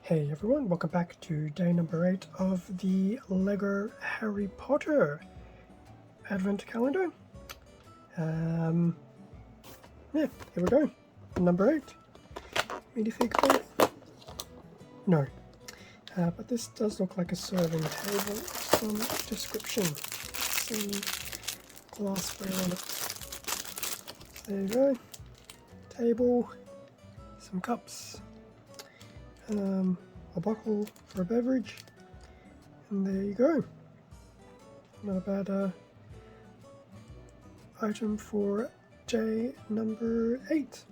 Hey everyone, welcome back to day number 8 of the LEGO Harry Potter Advent Calendar. Yeah, here we go. Number 8. Minifig faith? No. But this does look like a serving table. Some description. Some glassware on it. There you go. Table. Some cups. A bottle for a beverage, and there you go. Not a bad item for day number 8.